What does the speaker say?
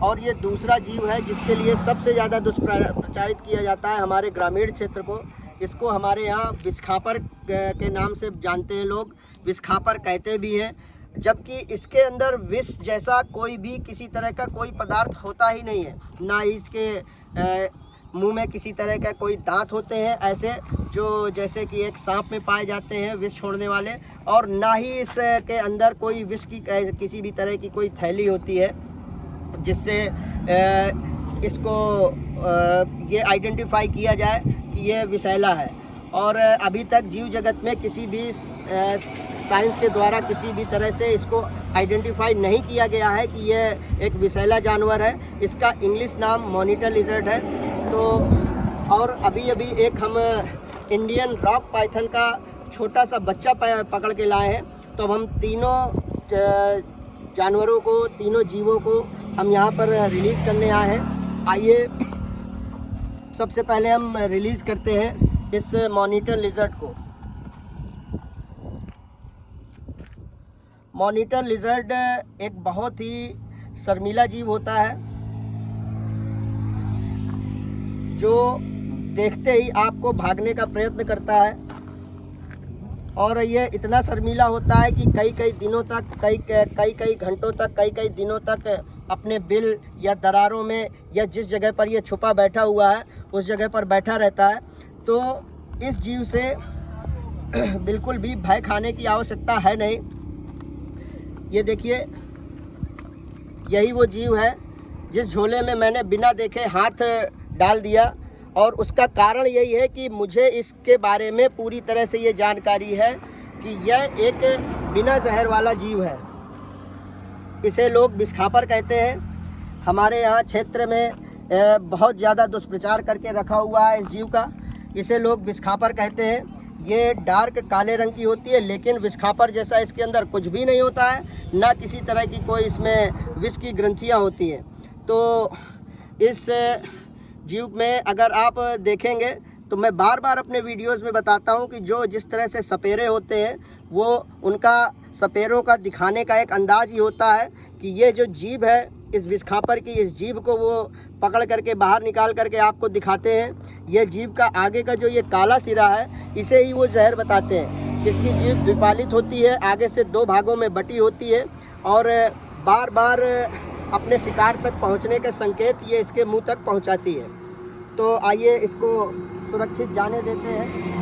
और ये दूसरा जीव है जिसके लिए सबसे ज़्यादा दुष्प्रचारित किया जाता है हमारे ग्रामीण क्षेत्र को। इसको हमारे यहाँ विषखापर के नाम से जानते हैं लोग, विषखापर कहते भी हैं। जबकि इसके अंदर विष जैसा कोई भी किसी तरह का कोई पदार्थ होता ही नहीं है। ना ही इसके मुंह में किसी तरह का कोई दांत होते हैं ऐसे जो जैसे कि एक सांप में पाए जाते हैं विष छोड़ने वाले, और ना ही इसके अंदर कोई विष की किसी भी तरह की कोई थैली होती है जिससे इसको ये आइडेंटिफाई किया जाए कि ये विषैला है। और अभी तक जीव जगत में किसी भी साइंस के द्वारा किसी भी तरह से इसको आइडेंटिफाई नहीं किया गया है कि ये एक विषैला जानवर है। इसका इंग्लिश नाम मॉनिटर लिजर्ड है। तो और अभी एक हम इंडियन रॉक पाइथन का छोटा सा बच्चा पकड़ के लाए हैं। तो अब हम तीनों जानवरों को, तीनों जीवों को हम यहाँ पर रिलीज़ करने आए हैं। आइए सबसे पहले हम रिलीज़ करते हैं इस मॉनिटर लिजर्ड को। मॉनिटर लिजर्ड एक बहुत ही शर्मीला जीव होता है जो देखते ही आपको भागने का प्रयत्न करता है। और ये इतना शर्मीला होता है कि कई दिनों तक, कई घंटों तक, कई दिनों तक अपने बिल या दरारों में या जिस जगह पर ये छुपा बैठा हुआ है उस जगह पर बैठा रहता है। तो इस जीव से बिल्कुल भी भय खाने की आवश्यकता है नहीं। ये देखिए, यही वो जीव है जिस झोले में मैंने बिना देखे हाथ डाल दिया, और उसका कारण यही है कि मुझे इसके बारे में पूरी तरह से ये जानकारी है कि यह एक बिना जहर वाला जीव है। इसे लोग विषखापर कहते हैं। हमारे यहाँ क्षेत्र में बहुत ज़्यादा दुष्प्रचार करके रखा हुआ है इस जीव का। इसे लोग विषखापर कहते हैं। ये डार्क काले रंग की होती है, लेकिन विषखापर जैसा इसके अंदर कुछ भी नहीं होता है, ना किसी तरह की कोई इसमें विष की ग्रंथियाँ होती हैं। तो इस जीव में अगर आप देखेंगे तो मैं बार बार अपने वीडियोस में बताता हूं कि जो जिस तरह से सपेरे होते हैं वो उनका सपेरों का दिखाने का एक अंदाज ही होता है कि ये जो जीव है इस विषखापर की, इस जीव को वो पकड़ करके बाहर निकाल करके आपको दिखाते हैं। ये जीव का आगे का जो ये काला सिरा है इसे ही वो जहर बताते हैं। इसकी जीभ द्विपालित होती है, आगे से 2 भागों में बटी होती है और बार बार अपने शिकार तक पहुंचने के संकेत ये इसके मुंह तक पहुंचाती है। तो आइए इसको सुरक्षित जाने देते हैं।